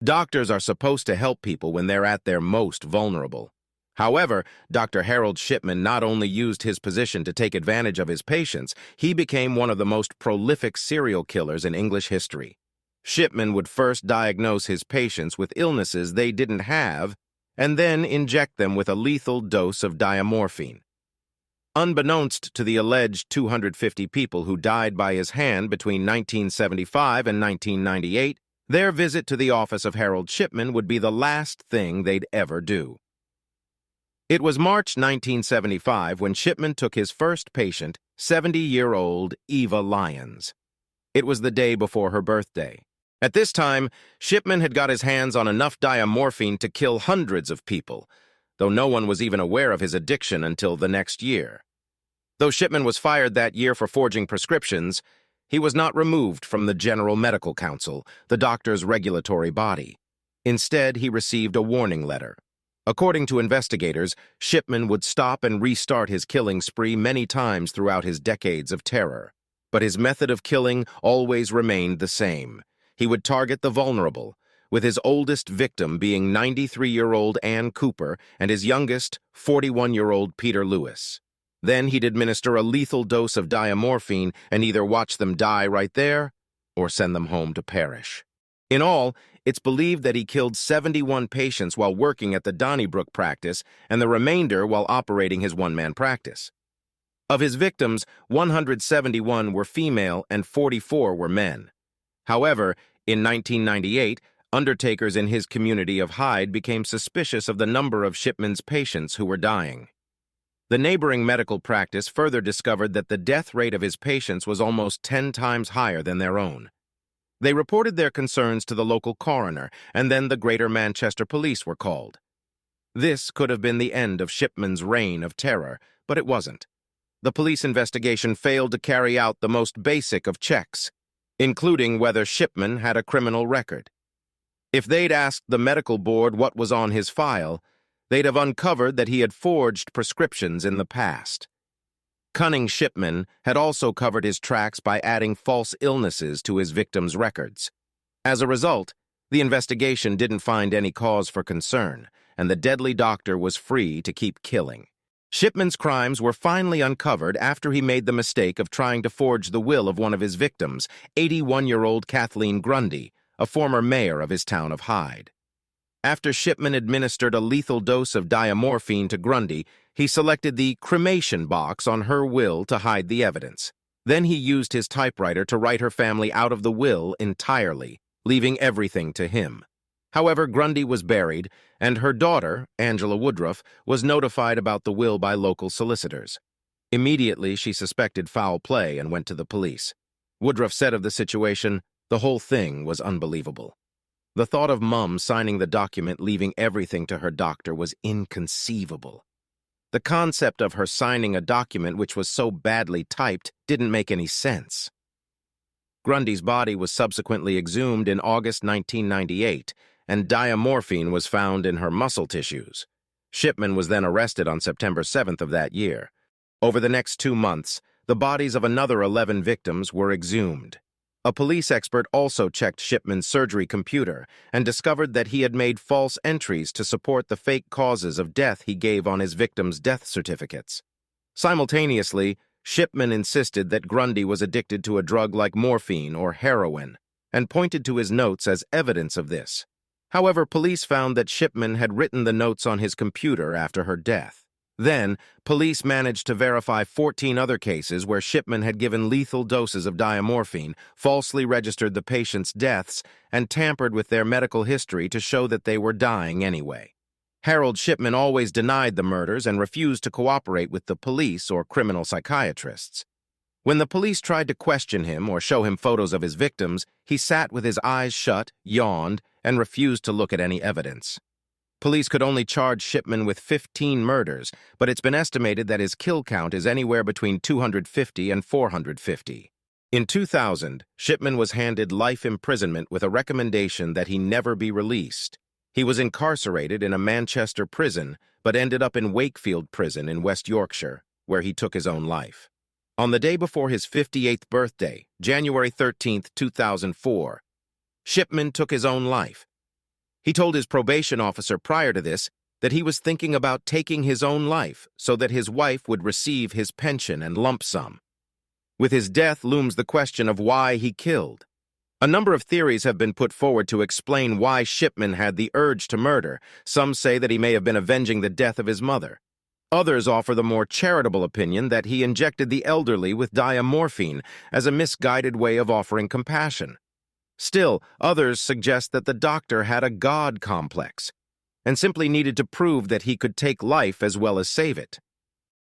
Doctors are supposed to help people when they're at their most vulnerable. However, Dr. Harold Shipman not only used his position to take advantage of his patients, he became one of the most prolific serial killers in English history. Shipman would first diagnose his patients with illnesses they didn't have, and then inject them with a lethal dose of diamorphine. Unbeknownst to the alleged 250 people who died by his hand between 1975 and 1998, their visit to the office of Harold Shipman would be the last thing they'd ever do. It was March 1975 when Shipman took his first patient, 70-year-old Eva Lyons. It was the day before her birthday. At this time, Shipman had got his hands on enough diamorphine to kill hundreds of people, though no one was even aware of his addiction until the next year. Though Shipman was fired that year for forging prescriptions, he was not removed from the General Medical Council, the doctor's regulatory body. Instead, he received a warning letter. According to investigators, Shipman would stop and restart his killing spree many times throughout his decades of terror. But his method of killing always remained the same. He would target the vulnerable, with his oldest victim being 93-year-old Ann Cooper and his youngest, 41-year-old Peter Lewis. Then he'd administer a lethal dose of diamorphine and either watch them die right there or send them home to perish. In all, it's believed that he killed 71 patients while working at the Donnybrook practice and the remainder while operating his one-man practice. Of his victims, 171 were female and 44 were men. However, in 1998, undertakers in his community of Hyde became suspicious of the number of Shipman's patients who were dying. The neighboring medical practice further discovered that the death rate of his patients was almost 10 times higher than their own. They reported their concerns to the local coroner, and then the Greater Manchester Police were called. This could have been the end of Shipman's reign of terror, but it wasn't. The police investigation failed to carry out the most basic of checks, including whether Shipman had a criminal record. If they'd asked the medical board what was on his file, they'd have uncovered that he had forged prescriptions in the past. Cunning Shipman had also covered his tracks by adding false illnesses to his victims' records. As a result, the investigation didn't find any cause for concern, and the deadly doctor was free to keep killing. Shipman's crimes were finally uncovered after he made the mistake of trying to forge the will of one of his victims, 81-year-old Kathleen Grundy, a former mayor of his town of Hyde. After Shipman administered a lethal dose of diamorphine to Grundy, he selected the cremation box on her will to hide the evidence. Then he used his typewriter to write her family out of the will entirely, leaving everything to him. However, Grundy was buried, and her daughter, Angela Woodruff, was notified about the will by local solicitors. Immediately, she suspected foul play and went to the police. Woodruff said of the situation, "The whole thing was unbelievable." The thought of Mum signing the document leaving everything to her doctor was inconceivable. The concept of her signing a document which was so badly typed didn't make any sense. Grundy's body was subsequently exhumed in August 1998, and diamorphine was found in her muscle tissues. Shipman was then arrested on September 7th of that year. Over the next 2 months, the bodies of another 11 victims were exhumed. A police expert also checked Shipman's surgery computer and discovered that he had made false entries to support the fake causes of death he gave on his victims' death certificates. Simultaneously, Shipman insisted that Grundy was addicted to a drug like morphine or heroin and pointed to his notes as evidence of this. However, police found that Shipman had written the notes on his computer after her death. Then, police managed to verify 14 other cases where Shipman had given lethal doses of diamorphine, falsely registered the patients' deaths, and tampered with their medical history to show that they were dying anyway. Harold Shipman always denied the murders and refused to cooperate with the police or criminal psychiatrists. When the police tried to question him or show him photos of his victims, he sat with his eyes shut, yawned, and refused to look at any evidence. Police could only charge Shipman with 15 murders, but it's been estimated that his kill count is anywhere between 250 and 450. In 2000, Shipman was handed life imprisonment with a recommendation that he never be released. He was incarcerated in a Manchester prison, but ended up in Wakefield Prison in West Yorkshire, where he took his own life. On the day before his 58th birthday, January 13, 2004, Shipman took his own life. He told his probation officer prior to this that he was thinking about taking his own life so that his wife would receive his pension and lump sum. With his death looms the question of why he killed. A number of theories have been put forward to explain why Shipman had the urge to murder. Some say that he may have been avenging the death of his mother. Others offer the more charitable opinion that he injected the elderly with diamorphine as a misguided way of offering compassion. Still, others suggest that the doctor had a God complex and simply needed to prove that he could take life as well as save it.